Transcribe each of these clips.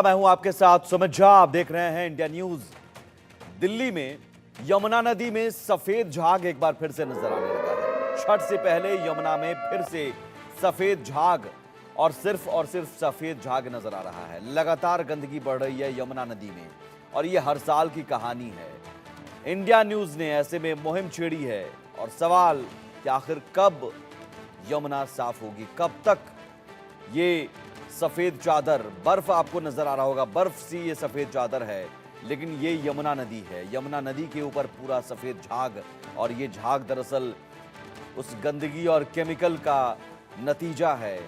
मैं हूं आपके साथ सुमित झा। आप देख रहे हैं इंडिया न्यूज। दिल्ली में यमुना नदी में सफेद झाग एक बार फिर से नजर आने लगा है। छठ से पहले यमुना में फिर से सफेद झाग और सिर्फ सफेद झाग नजर आ रहा है। लगातार गंदगी बढ़ रही है यमुना नदी में और यह हर साल की कहानी है। इंडिया न्यूज ने ऐसे में मुहिम छेड़ी है और सवाल कि आखिर कब यमुना साफ होगी, कब तक ये सफेद चादर, बर्फ आपको नजर आ रहा होगा, बर्फ सी ये सफेद चादर है, लेकिन ये यमुना नदी है। यमुना नदी के ऊपर पूरा सफेद झाग और ये झाग दरअसल उस गंदगी और केमिकल का नतीजा है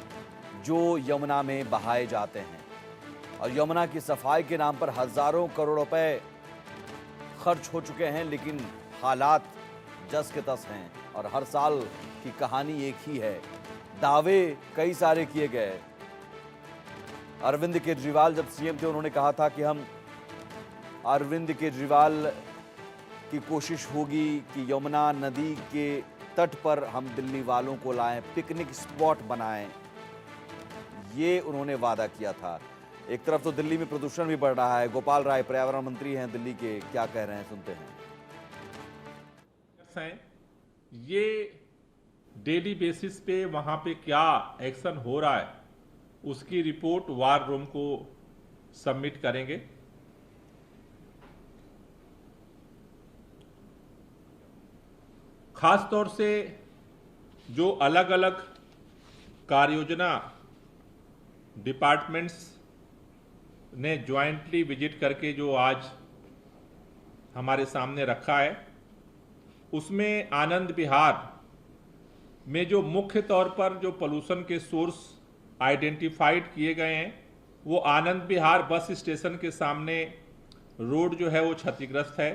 जो यमुना में बहाए जाते हैं। और यमुना की सफाई के नाम पर हजारों करोड़ रुपए खर्च हो चुके हैं, लेकिन हालात जस के तस हैं और हर साल की कहानी एक ही है। दावे कई सारे किए गए। अरविंद केजरीवाल जब सीएम थे उन्होंने कहा था कि हम अरविंद केजरीवाल की कोशिश होगी कि यमुना नदी के तट पर हम दिल्ली वालों को लाएं, पिकनिक स्पॉट बनाएं। ये उन्होंने वादा किया था। एक तरफ तो दिल्ली में प्रदूषण भी बढ़ रहा है। गोपाल राय पर्यावरण मंत्री हैं दिल्ली के, क्या कह रहे हैं सुनते हैं। ये डेली बेसिस पे वहां पे क्या एक्शन हो रहा है उसकी रिपोर्ट वार रूम को सबमिट करेंगे। खास तौर से जो अलग अलग कार्ययोजना डिपार्टमेंट्स ने ज्वाइंटली विजिट करके जो आज हमारे सामने रखा है, उसमें आनंद विहार में जो मुख्य तौर पर जो पोल्यूशन के सोर्स आइडेंटिफाइड किए गए हैं, वो आनंद विहार बस स्टेशन के सामने रोड जो है वो क्षतिग्रस्त है।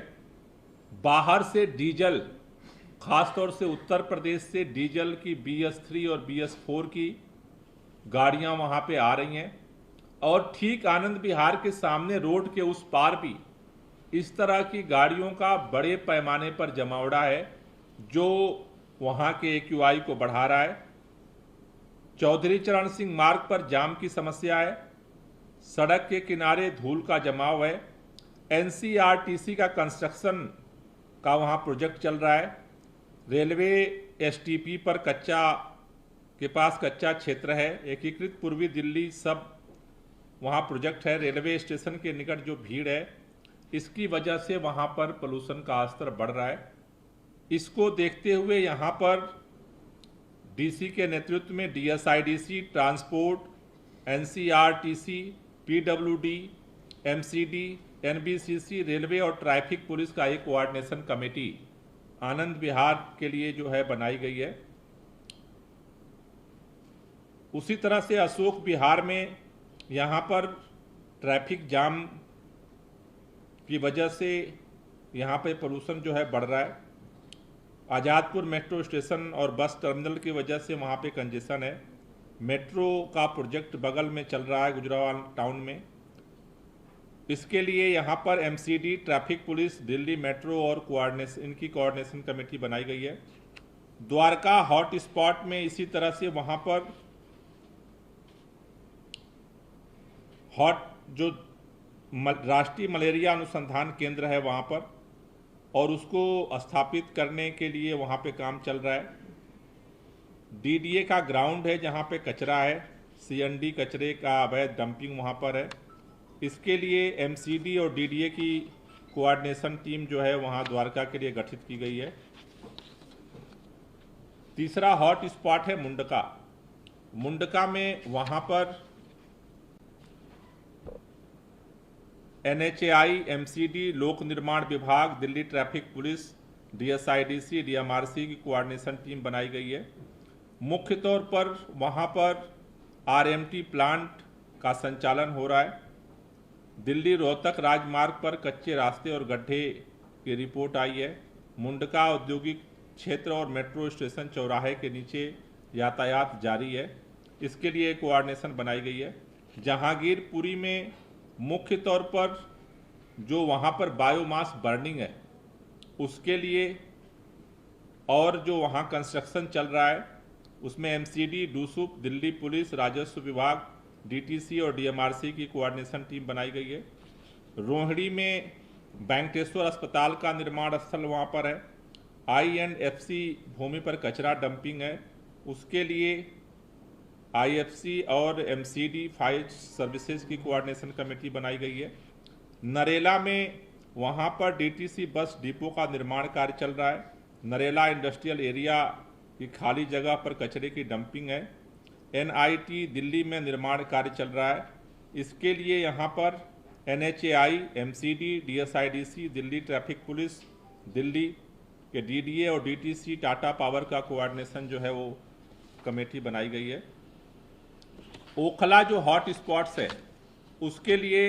बाहर से डीजल, खासतौर से उत्तर प्रदेश से डीजल की BS3 और BS4 की गाड़ियां वहां पे आ रही हैं और ठीक आनंद विहार के सामने रोड के उस पार भी इस तरह की गाड़ियों का बड़े पैमाने पर जमावड़ा है जो वहां के AQI को बढ़ा रहा है। चौधरी चरण सिंह मार्ग पर जाम की समस्या है। सड़क के किनारे धूल का जमाव है। NCRTC का कंस्ट्रक्शन का वहां प्रोजेक्ट चल रहा है। रेलवे STP पर के पास कच्चा क्षेत्र है। एकीकृत पूर्वी दिल्ली सब वहां प्रोजेक्ट है। रेलवे स्टेशन के निकट जो भीड़ है, इसकी वजह से वहां पर पोल्यूशन का स्तर बढ़ रहा है। इसको देखते हुए यहाँ पर DC के नेतृत्व में DSIDC, transport, NCRTC, PWD, MCD, NBCC, railway और ट्रैफिक पुलिस का एक कोऑर्डिनेशन कमेटी आनंद विहार के लिए जो है बनाई गई है। उसी तरह से अशोक विहार में यहाँ पर ट्रैफिक जाम की वजह से यहाँ पे पोल्यूशन जो है बढ़ रहा है। आज़ादपुर मेट्रो स्टेशन और बस टर्मिनल की वजह से वहाँ पे कंजेशन है। मेट्रो का प्रोजेक्ट बगल में चल रहा है गुजरावाल टाउन में। इसके लिए यहाँ पर MCD, traffic police, Delhi metro और इनकी कोऑर्डिनेशन कमेटी बनाई गई है। द्वारका हॉट स्पॉट में इसी तरह से वहाँ पर जो राष्ट्रीय मलेरिया अनुसंधान केंद्र है वहाँ पर, और उसको स्थापित करने के लिए वहाँ पे काम चल रहा है। DDA का ग्राउंड है जहाँ पे कचरा है। CND कचरे का अवैध डंपिंग वहाँ पर है। इसके लिए MCD और DDA की कोऑर्डिनेशन टीम जो है वहाँ द्वारका के लिए गठित की गई है। तीसरा हॉट स्पॉट है मुंडका। मुंडका में वहाँ पर NHAI, MCD, लोक निर्माण विभाग, Delhi traffic police, DSIDC, DMRC की कोऑर्डिनेशन टीम बनाई गई है। मुख्य तौर पर वहाँ पर RMT प्लांट का संचालन हो रहा है। दिल्ली रोहतक राजमार्ग पर कच्चे रास्ते और गड्ढे की रिपोर्ट आई है। मुंडका औद्योगिक क्षेत्र और मेट्रो स्टेशन चौराहे के नीचे यातायात जारी है। इसके लिए कोऑर्डिनेशन बनाई गई है। जहांगीरपुरी में मुख्य तौर पर जो वहाँ पर बायोमास बर्निंग है उसके लिए और जो वहाँ कंस्ट्रक्शन चल रहा है उसमें MCD, DUSUP, दिल्ली पुलिस, राजस्व विभाग डीटीसी और डीएमआरसी की कोऑर्डिनेशन टीम बनाई गई है। रोहिणी में वेंकटेश्वर अस्पताल का निर्माण स्थल वहाँ पर है। INFC भूमि पर कचरा डंपिंग है, उसके लिए IFC और MCD फायर सर्विसेज की कोऑर्डिनेशन कमेटी बनाई गई है। नरेला में वहाँ पर DTC बस डिपो का निर्माण कार्य चल रहा है। नरेला इंडस्ट्रियल एरिया की खाली जगह पर कचरे की डंपिंग है। NIT दिल्ली में निर्माण कार्य चल रहा है, इसके लिए यहाँ पर NHAI, MCD, DSIDC, Delhi traffic police, Delhi के DDA और DTC टाटा पावर का कोऑर्डिनेशन जो है वो कमेटी बनाई गई है। ओखला जो हॉट स्पॉट्स है उसके लिए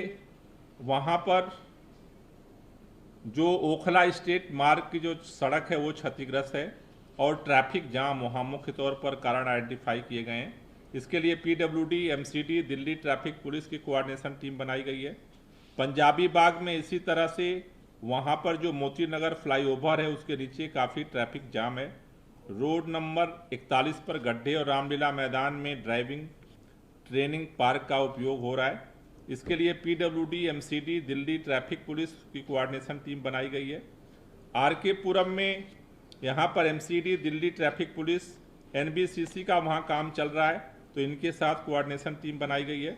वहाँ पर जो ओखला स्टेट मार्ग की जो सड़क है वो क्षतिग्रस्त है और ट्रैफिक जाम वहाँ मुख्य तौर पर कारण आइडेंटिफाई किए गए हैं। इसके लिए PWD, MCD, Delhi traffic police की कोऑर्डिनेशन टीम बनाई गई है। पंजाबी बाग में इसी तरह से वहाँ पर जो मोती नगर फ्लाईओवर है उसके नीचे काफ़ी ट्रैफिक जाम है। रोड नंबर 41 पर गड्ढे और रामलीला मैदान में ड्राइविंग ट्रेनिंग पार्क का उपयोग हो रहा है। इसके लिए PWD, MCD, Delhi traffic police की कोऑर्डिनेशन टीम बनाई गई है। RK पुरम में यहाँ पर MCD, Delhi traffic police, NBCC का वहाँ काम चल रहा है तो इनके साथ कोऑर्डिनेशन टीम बनाई गई है।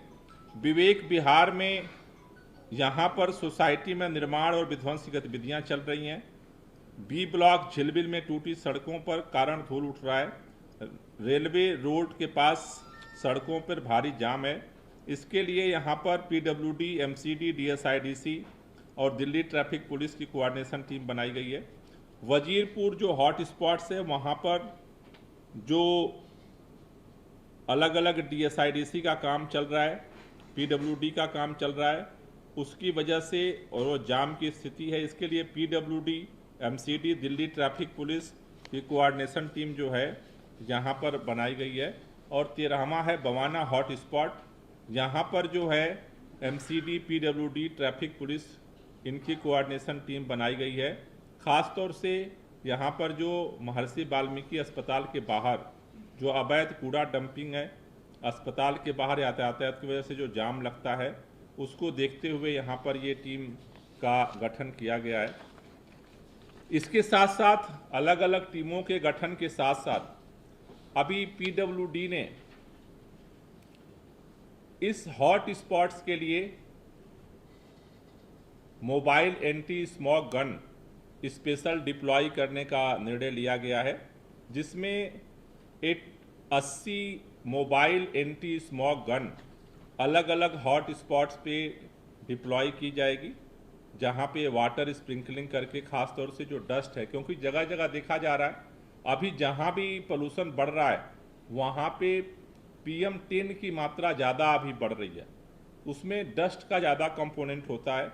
विवेक विहार में यहाँ पर सोसाइटी में निर्माण और विध्वंसी गतिविधियाँ चल रही हैं। B ब्लॉक झिलमिल में टूटी सड़कों पर कारण धूल उठ रहा है। रेलवे रोड के पास सड़कों पर भारी जाम है, इसके लिए यहाँ पर PWD, MCD, DSIDC और दिल्ली ट्रैफिक पुलिस की कोऑर्डिनेशन टीम बनाई गई है। वजीरपुर जो हॉट स्पॉट्स है वहाँ पर जो अलग अलग DSIDC का काम चल रहा है, PWD का काम चल रहा है, उसकी वजह से और वो जाम की स्थिति है, इसके लिए PWD, MCD, Delhi traffic police की कोऑर्डिनेशन टीम जो है यहाँ पर बनाई गई है। और 13वां है बवाना हॉट स्पॉट, यहाँ पर जो है MCD, PWD, ट्रैफिक पुलिस इनकी कोऑर्डिनेशन टीम बनाई गई है। ख़ास तौर से यहाँ पर जो महर्षि वाल्मीकि अस्पताल के बाहर जो अवैध कूड़ा डंपिंग है, अस्पताल के बाहर यातायात की वजह से जो जाम लगता है उसको देखते हुए यहाँ पर ये टीम का गठन किया गया है। इसके साथ साथ अलग अलग टीमों के गठन के साथ साथ अभी PWD ने इस हॉट स्पॉट्स के लिए mobile anti smog gun special deploy करने का निर्णय लिया गया है, जिसमें 80 मोबाइल एंटी स्मॉग गन अलग अलग हॉट स्पॉट्स पे डिप्लॉय की जाएगी, जहां पे वाटर स्प्रिंकलिंग करके खास तौर से जो डस्ट है, क्योंकि जगह जगह देखा जा रहा है अभी जहां भी पोल्यूशन बढ़ रहा है वहां पे PM10 की मात्रा ज़्यादा अभी बढ़ रही है, उसमें डस्ट का ज़्यादा कंपोनेंट होता है।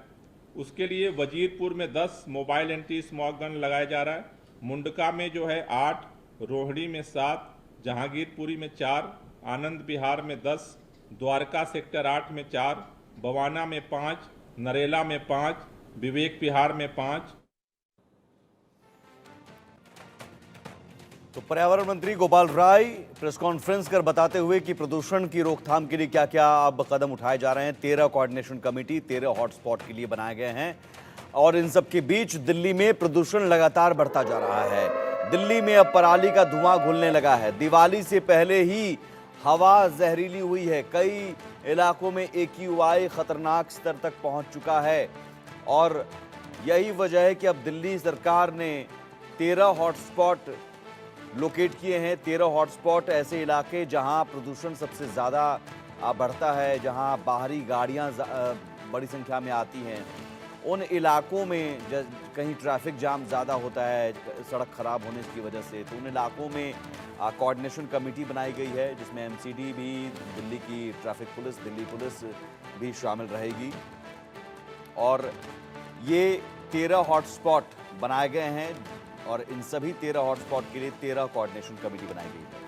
उसके लिए वजीरपुर में 10 मोबाइल एंटी स्मॉग गन लगाया जा रहा है, मुंडका में जो है 8, रोहिणी में 7, जहांगीरपुरी में 4, आनंद विहार में 10, द्वारका सेक्टर 8 में 4, बवाना में 5, नरेला में 5, विवेक विहार में 5। तो पर्यावरण मंत्री गोपाल राय प्रेस कॉन्फ्रेंस कर बताते हुए कि प्रदूषण की रोकथाम के लिए क्या क्या अब कदम उठाए जा रहे हैं। 13 कोऑर्डिनेशन कमेटी 13 हॉटस्पॉट के लिए बनाए गए हैं और इन सब के बीच दिल्ली में प्रदूषण लगातार बढ़ता जा रहा है। दिल्ली में अब पराली का धुआं घुलने लगा है। दिवाली से पहले ही हवा जहरीली हुई है। कई इलाकों में AQI खतरनाक स्तर तक पहुंच चुका है और यही वजह है कि अब दिल्ली सरकार ने 13 हॉटस्पॉट लोकेट किए हैं। 13 हॉटस्पॉट ऐसे इलाके जहां प्रदूषण सबसे ज़्यादा बढ़ता है, जहां बाहरी गाड़ियां बड़ी संख्या में आती हैं, उन इलाकों में कहीं ट्रैफिक जाम ज़्यादा होता है सड़क खराब होने की वजह से, तो उन इलाकों में कोऑर्डिनेशन कमेटी बनाई गई है जिसमें MCD भी, दिल्ली की ट्रैफिक पुलिस, दिल्ली पुलिस भी शामिल रहेगी और ये 13 हॉटस्पॉट बनाए गए हैं और इन सभी 13 हॉटस्पॉट के लिए 13 कोऑर्डिनेशन कमेटी बनाई गई है।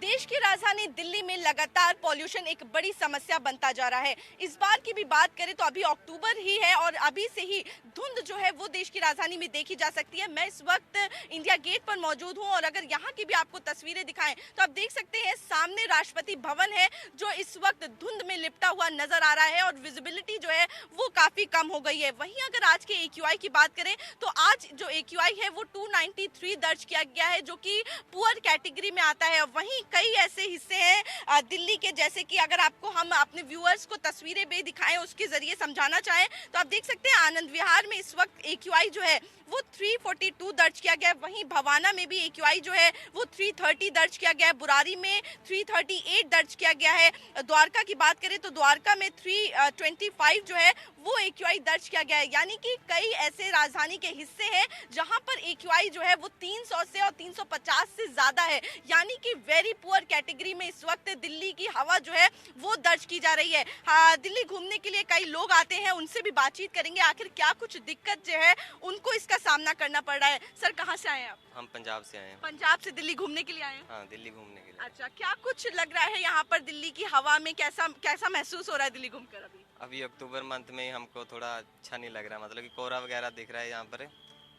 देश की राजधानी राजधानी दिल्ली में लगातार पॉल्यूशन एक बड़ी समस्या बनता जा रहा है। इस बार की भी बात करें तो अभी अक्टूबर ही है और अभी से ही धुंध जो है वो देश की राजधानी में देखी जा सकती है। मैं इस वक्त इंडिया गेट पर मौजूद हूं और अगर यहाँ की भी आपको तस्वीरें दिखाएं तो आप देख सकते हैं सामने राष्ट्रपति भवन है जो इस वक्त धुंध में लिपटा हुआ नजर आ रहा है और विजिबिलिटी जो है वो काफी कम हो गई है। वहीं अगर आज के AQI की बात करें तो आज जो AQI है वो 293 दर्ज किया गया है जो कि पुअर कैटेगरी में आता है। वहीं कई ऐसे हिस्से हैं दिल्ली के, जैसे कि अगर आपको हम अपने व्यूअर्स को तस्वीरें भी दिखाएं उसके जरिए समझाना चाहें तो आप देख सकते हैं आनंद विहार में इस वक्त AQI जो है वो 342 दर्ज किया गया है। वहीं भवाना में भी AQI जो है वो 330 दर्ज किया गया है। बुरारी में 338 दर्ज किया गया है। द्वारका की बात करें तो द्वारका में 325 जो है वो AQI दर्ज किया गया है। यानी कि कई ऐसे राजधानी के हिस्से हैं जहां पर AQI जो है वो 300 से और 350 से ज्यादा है। यानी कि वेरी पुअर कैटेगरी में इस वक्त दिल्ली की हवा जो है वो दर्ज की जा रही है। हाँ, दिल्ली घूमने के लिए कई लोग आते हैं, उनसे भी बातचीत करेंगे आखिर क्या कुछ दिक्कत जो है उनको इसका सामना करना पड़ रहा है। सर, कहाँ से आए हैं आप? हम पंजाब से आए हैं। पंजाब से दिल्ली घूमने के लिए आए हैं? हाँ, दिल्ली घूमने के लिए। अच्छा, क्या कुछ लग रहा है यहाँ पर दिल्ली की हवा में? कैसा महसूस हो रहा है दिल्ली घूमकर अभी? अक्टूबर मंथ में हमको थोड़ा अच्छा नहीं लग रहा, मतलब कि कोहरा वगैरह दिख रहा है यहाँ पर।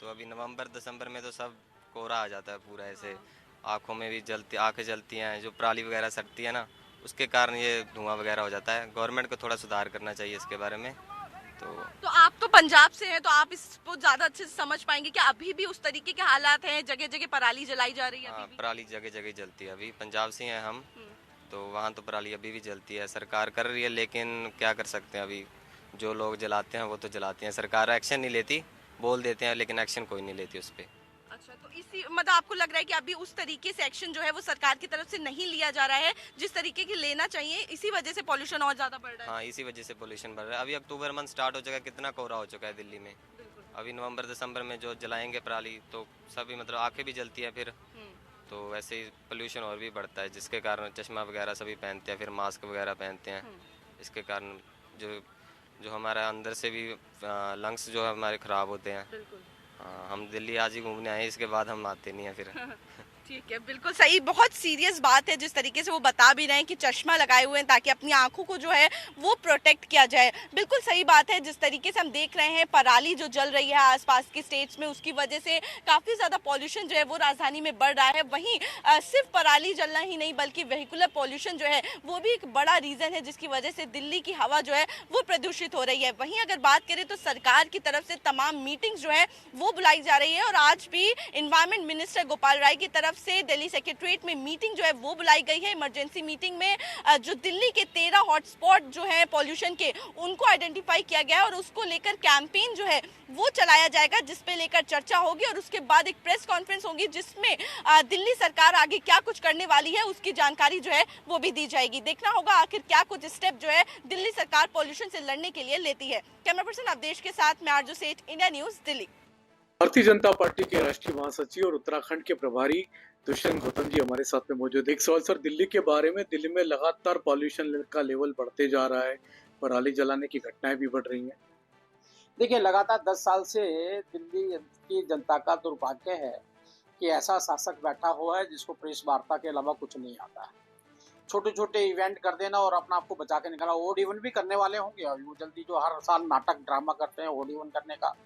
तो अभी नवंबर दिसंबर में तो सब कोहरा आ जाता है पूरा, ऐसे आँखों में भी आँखें जलती हैं, जो पराली वगैरह सटती है ना, उसके कारण ये धुआं वगैरह हो जाता है। गवर्नमेंट को थोड़ा सुधार करना चाहिए इसके बारे में। तो आप तो पंजाब से हैं तो आप इसको ज्यादा अच्छे से समझ पाएंगे कि अभी भी उस तरीके के हालात हैं, जगह जगह पराली जलाई जा रही है? हाँ, पराली जगह जगह जलती है। अभी पंजाब से हैं हम, तो वहाँ तो पराली अभी भी जलती है। सरकार कर रही है लेकिन क्या कर सकते हैं, अभी जो लोग जलाते हैं वो तो जलाते हैं, सरकार एक्शन नहीं लेती, बोल देते हैं लेकिन एक्शन कोई नहीं लेती उस पर। अच्छा, तो इसी मतलब आपको लग रहा है कि अभी उस तरीके से एक्शन जो है वो सरकार की तरफ से नहीं लिया जा रहा है जिस तरीके की लेना चाहिए, इसी वजह से पॉल्यूशन और ज्यादा बढ़ रहा है? हाँ, इसी वजह से पोल्यूशन बढ़ रहा है। अभी अक्टूबर मंथ स्टार्ट हो चुका है, कितना कोहरा हो चुका है दिल्ली में। अभी नवंबर दिसंबर में जो जलाएंगे पराली तो सभी मतलब आंखें भी जलती है फिर, तो वैसे ही पोल्यूशन और भी बढ़ता है, जिसके कारण चश्मा वगैरह सभी पहनते हैं, फिर मास्क वगैरह पहनते हैं। इसके कारण जो हमारा अंदर से भी लंग्स जो है हमारे ख़राब होते हैं। हाँ, हम दिल्ली आज ही घूमने आए, इसके बाद हम आते नहीं हैं फिर। ठीक है, बिल्कुल सही, बहुत सीरियस बात है जिस तरीके से वो बता भी रहे हैं कि चश्मा लगाए हुए हैं ताकि अपनी आंखों को जो है वो प्रोटेक्ट किया जाए। बिल्कुल सही बात है, जिस तरीके से हम देख रहे हैं पराली जो जल रही है आसपास के स्टेट्स में, उसकी वजह से काफ़ी ज़्यादा पॉल्यूशन जो है वो राजधानी में बढ़ रहा है। वहीं सिर्फ पराली जलना ही नहीं बल्कि वेहिकुलर पॉल्यूशन जो है वो भी एक बड़ा रीज़न है जिसकी वजह से दिल्ली की हवा जो है वो प्रदूषित हो रही है। वहीं अगर बात करें तो सरकार की तरफ से तमाम मीटिंग्स जो है वो बुलाई जा रही है और आज भी इन्वायरमेंट मिनिस्टर गोपाल राय की तरफ से दिल्ली सेक्रेटरीट में मीटिंग जो है वो बुलाई गई है। इमरजेंसी मीटिंग में जो दिल्ली के 13 हॉटस्पॉट जो है पॉल्यूशन के, उनको आइडेंटिफाई किया गया है और उसको लेकर कैंपेन जो है वो चलाया जाएगा, जिस पे लेकर चर्चा होगी और उसके बाद एक प्रेस कॉन्फ्रेंस होगी जिसमें दिल्ली सरकार आगे क्या कुछ करने वाली है उसकी जानकारी जो है वो भी दी जाएगी। देखना होगा आखिर क्या कुछ स्टेप जो है दिल्ली सरकार पॉल्यूशन से लड़ने के लिए लेती है। कैमरा पर्सन अवधेश के साथ मैं आरजू सेठ, India news, Delhi. Bharatiya Janata party के राष्ट्रीय महासचिव और उत्तराखंड के प्रभारी दुष्यंत गौतम जी हमारे साथ में मौजूद। एक सवाल सर, दिल्ली के बारे में, दिल्ली में लगातार पॉल्यूशन का लेवल बढ़ते जा रहा है, पराली जलाने की घटनाएं भी बढ़ रही हैं। देखिए, लगातार 10 साल से दिल्ली की जनता का दुर्भाग्य है कि ऐसा शासक बैठा हुआ है जिसको प्रेस वार्ता के अलावा कुछ नहीं आता है। छोटे छोटे इवेंट कर देना और अपना आपको बचा के निकाला। ओड इवन भी करने वाले होंगे अभी वो जल्दी, जो हर साल नाटक ड्रामा करते हैं ओड इवन करने का।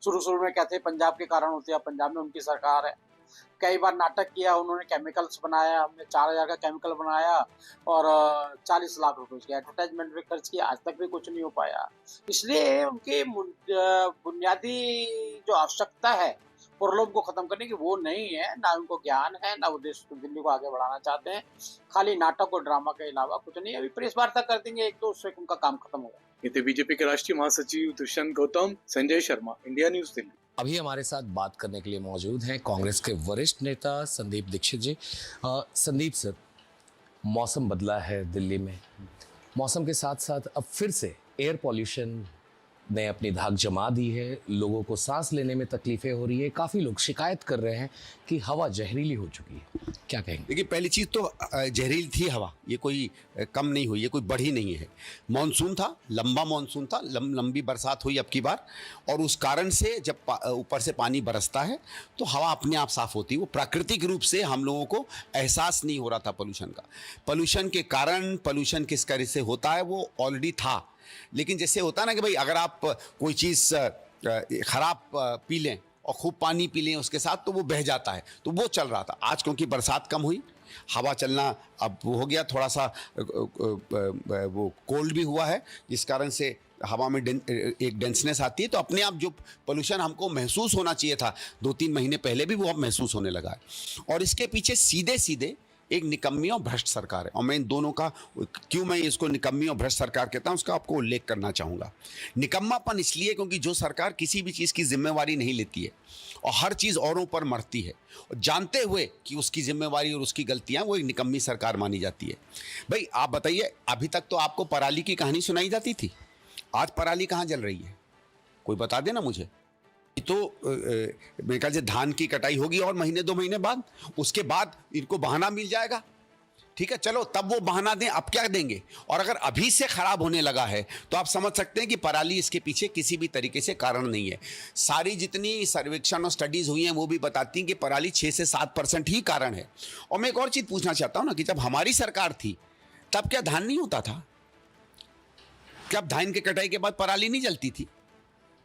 शुरू में कहते हैं पंजाब के कारण होते हैं, पंजाब में उनकी सरकार है। कई बार नाटक किया उन्होंने, केमिकल्स बनाया, हमने 4000 का केमिकल बनाया और 40 लाख रुपए की एडवर्टाइजमेंट भी खर्च किया, आज तक भी कुछ नहीं हो पाया। इसलिए उनकी बुनियादी जो आवश्यकता है प्रलोभ को खत्म करने की वो नहीं है, ना उनको ज्ञान है, ना वो देश को दिल्ली को आगे बढ़ाना चाहते हैं। खाली नाटक और ड्रामा के अलावा कुछ नहीं। अभी प्रेस वार्ता कर देंगे एक दो, उससे उनका काम खत्म होगा। ये थे बीजेपी के राष्ट्रीय महासचिव दुष्यंत गौतम। Sanjay Sharma, India news, Delhi. अभी हमारे साथ बात करने के लिए मौजूद हैं कांग्रेस के वरिष्ठ नेता संदीप दीक्षित जी। संदीप सर, मौसम बदला है दिल्ली में, मौसम के साथ साथ अब फिर से एयर पॉल्यूशन ने अपनी धाक जमा दी है, लोगों को सांस लेने में तकलीफें हो रही है, काफ़ी लोग शिकायत कर रहे हैं कि हवा जहरीली हो चुकी है, क्या कहेंगे? देखिए, पहली चीज़ तो जहरीली थी हवा, ये कोई कम नहीं हुई, ये कोई बढ़ी नहीं है। मानसून था, लंबा मानसून था, लंबी बरसात हुई अब की बार, और उस कारण से जब ऊपर से पानी बरसता है तो हवा अपने आप साफ होती है। वो प्राकृतिक रूप से हम लोगों को एहसास नहीं हो रहा था पोल्यूशन का। पोल्यूशन के कारण पोल्यूशन किस तरह से होता है वो ऑलरेडी था, लेकिन जैसे होता है ना कि भाई अगर आप कोई चीज़ खराब पी लें और खूब पानी पी लें उसके साथ तो वो बह जाता है, तो वो चल रहा था। आज क्योंकि बरसात कम हुई, हवा चलना अब हो गया, थोड़ा सा वो कोल्ड भी हुआ है, जिस कारण से हवा में एक डेंसनेस आती है, तो अपने आप जो पोल्यूशन हमको महसूस होना चाहिए था 2-3 महीने पहले भी, वो अब महसूस होने लगा है। और इसके पीछे सीधे सीधे एक निकम्मी और भ्रष्ट सरकार है, और मैं इन दोनों का, क्यों मैं इसको निकम्मी और भ्रष्ट सरकार कहता हूं उसका आपको उल्लेख करना चाहूँगा। निकम्मापन इसलिए क्योंकि जो सरकार किसी भी चीज़ की जिम्मेवारी नहीं लेती है और हर चीज़ औरों पर मरती है, और जानते हुए कि उसकी जिम्मेवारी और उसकी गलतियां, वो एक निकम्मी सरकार मानी जाती है। भाई आप बताइए, अभी तक तो आपको पराली की कहानी सुनाई जाती थी, आज पराली कहाँ जल रही है? कोई बता देना मुझे। तो मेरे ख्याल से धान की कटाई होगी और महीने 2 महीने बाद, उसके बाद इनको बहाना मिल जाएगा। ठीक है, चलो तब वो बहाना दें, अब क्या देंगे? और अगर अभी से खराब होने लगा है तो आप समझ सकते हैं कि पराली इसके पीछे किसी भी तरीके से कारण नहीं है। सारी जितनी सर्वेक्षण और स्टडीज हुई हैं वो भी बताती हैं कि पराली 6 से 7% ही कारण है। और मैं एक और चीज़ पूछना चाहता हूँ ना, कि जब हमारी सरकार थी तब क्या धान नहीं होता था? क्या धान की कटाई के बाद पराली नहीं जलती थी?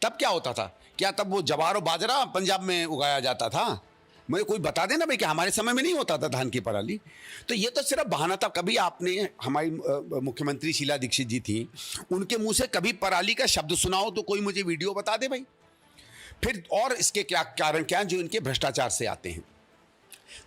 तब क्या होता था? क्या तब वो जवार और बाजरा पंजाब में उगाया जाता था? मुझे कोई बता देना भाई कि हमारे समय में नहीं होता था धान की पराली। तो ये तो सिर्फ बहाना था। कभी आपने, हमारी मुख्यमंत्री शीला दीक्षित जी थी, उनके मुंह से कभी पराली का शब्द सुनाओ तो कोई मुझे वीडियो बता दे भाई। फिर और इसके क्या कारण क्या हैं जो इनके भ्रष्टाचार से आते हैं।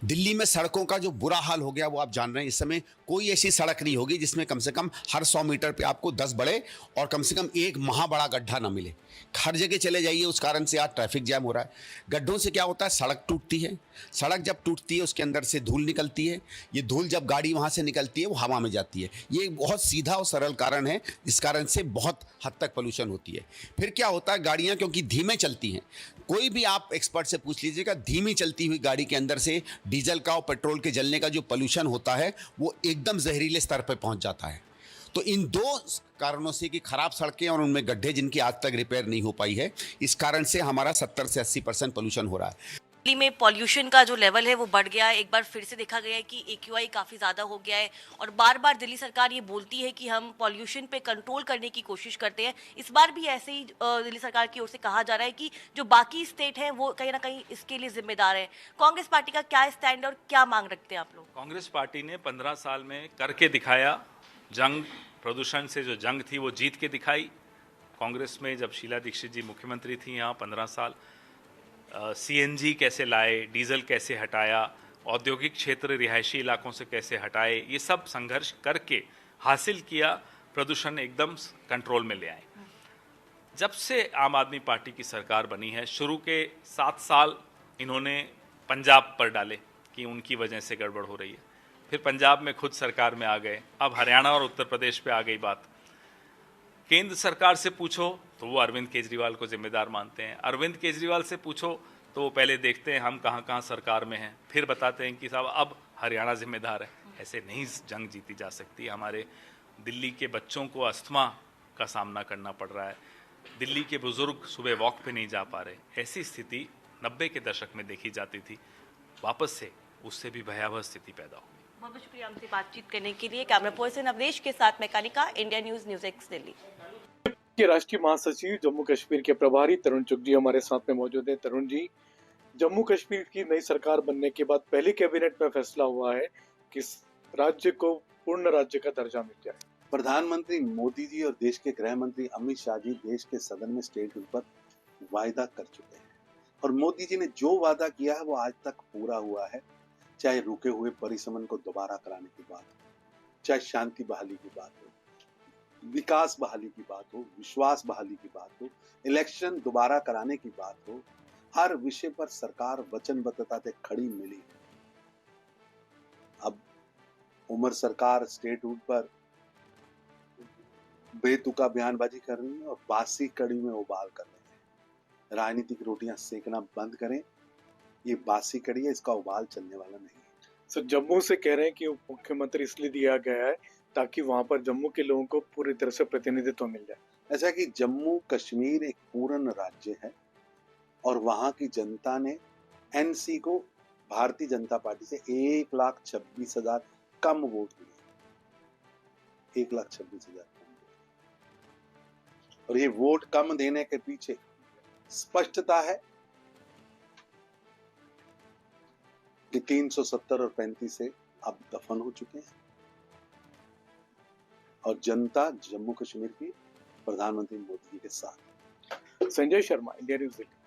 दिल्ली में सड़कों का जो बुरा हाल हो गया वो आप जान रहे हैं। इस समय कोई ऐसी सड़क नहीं होगी जिसमें कम से कम हर 100 मीटर पे आपको 10 बड़े और कम से कम एक महा बड़ा गड्ढा ना मिले। हर जगह चले जाइए, उस कारण से आज ट्रैफिक जैम हो रहा है। गड्ढों से क्या होता है? सड़क टूटती है। सड़क जब टूटती है उसके अंदर से धूल निकलती है। ये धूल जब गाड़ी वहाँ से निकलती है वो हवा में जाती है। ये एक बहुत सीधा और सरल कारण है जिस कारण से बहुत हद तक पोल्यूशन होती है। फिर क्या होता है? गाड़ियाँ क्योंकि धीमे चलती हैं, कोई भी आप एक्सपर्ट से पूछ लीजिएगा, धीमी चलती हुई गाड़ी के अंदर से डीजल का और पेट्रोल के जलने का जो पोल्यूशन होता है वो एकदम जहरीले स्तर पर पहुंच जाता है। तो इन 2 कारणों से, कि खराब सड़कें और उनमें गड्ढे जिनकी आज तक रिपेयर नहीं हो पाई है, इस कारण से हमारा 70 से 80% पोल्यूशन हो रहा है। दिल्ली में पॉल्यूशन का जो लेवल है वो बढ़ गया है। एक बार फिर से देखा गया है कि AQI काफ़ी ज़्यादा हो गया है और बार बार दिल्ली सरकार ये बोलती है कि हम पॉल्यूशन पे कंट्रोल करने की कोशिश करते हैं। इस बार भी ऐसे ही दिल्ली सरकार की ओर से कहा जा रहा है कि जो बाकी स्टेट हैं वो कहीं ना कहीं इसके लिए जिम्मेदार है। कांग्रेस पार्टी का क्या स्टैंड और क्या मांग रखते हैं आप लोग? कांग्रेस पार्टी ने 15 साल में करके दिखाया। जंग, प्रदूषण से जो जंग थी वो जीत के दिखाई। कांग्रेस में जब शीला दीक्षित जी मुख्यमंत्री थी यहाँ 15 साल, CNG कैसे लाए, डीजल कैसे हटाया, औद्योगिक क्षेत्र रिहायशी इलाकों से कैसे हटाए, ये सब संघर्ष करके हासिल किया, प्रदूषण एकदम कंट्रोल में ले आए। जब से आम आदमी पार्टी की सरकार बनी है, शुरू के 7 साल इन्होंने पंजाब पर डाले कि उनकी वजह से गड़बड़ हो रही है। फिर पंजाब में खुद सरकार में आ गए, अब हरियाणा और उत्तर प्रदेश पे आ गई बात। केंद्र सरकार से पूछो तो वो अरविंद केजरीवाल को जिम्मेदार मानते हैं। अरविंद केजरीवाल से पूछो तो वो पहले देखते हैं हम कहाँ कहाँ सरकार में हैं, फिर बताते हैं कि साहब अब हरियाणा जिम्मेदार है। ऐसे नहीं जंग जीती जा सकती। हमारे दिल्ली के बच्चों को अस्थमा का सामना करना पड़ रहा है, दिल्ली के बुजुर्ग सुबह वॉक पे नहीं जा पा रहे। ऐसी स्थिति 90 के दशक में देखी जाती थी, वापस से उससे भी भयावह स्थिति पैदा हो। बहुत शुक्रिया हमसे बातचीत करने के लिए। कैमरा पर्सन अवधेश के साथ मैकानिका, India news, news X, Delhi. के राष्ट्रीय महासचिव जम्मू कश्मीर के प्रभारी तरुण चुग जी हमारे साथ में मौजूद है। तरुण जी, जम्मू कश्मीर की नई सरकार बनने के बाद पहली कैबिनेट में फैसला हुआ है कि राज्य को पूर्ण राज्य का दर्जा मिल जाए। प्रधानमंत्री मोदी जी और देश के गृह मंत्री अमित शाह जी देश के सदन में स्टेटहुड पर वायदा कर चुके हैं और मोदी जी ने जो वादा किया है वो आज तक पूरा हुआ है। चाहे रुके हुए परिसमन को दोबारा कराने की बात हो, चाहे शांति बहाली की बात हो, विकास बहाली की बात हो, विश्वास बहाली की बात हो, इलेक्शन दोबारा कराने की बात हो, हर विषय पर सरकार वचनबद्धता से खड़ी मिली है। अब उमर सरकार स्टेटहुड पर बेतुका बयानबाजी कर रही हैं और बासी कड़ी में उबाल कर रहे हैं। राजनीतिक रोटियां सेकना बंद करें। ये बासी कड़ी है, इसका उबाल चलने वाला नहीं है। सर जम्मू से कह रहे हैं कि उप मुख्यमंत्री इसलिए दिया गया है ताकि वहां पर जम्मू के लोगों को पूरी तरह से प्रतिनिधित्व मिल जाए। ऐसा कि जम्मू कश्मीर एक पूर्ण राज्य है और वहां की जनता ने एनसी को भारतीय जनता पार्टी से 1,26,000 कम वोट दिए। 1,26,000 कम वोट। और ये वोट कम देने के पीछे स्पष्टता है कि 370 और 35 से अब दफन हो चुके हैं और जनता जम्मू कश्मीर की प्रधानमंत्री मोदी जी के साथ। Sanjay Sharma, India news Delhi.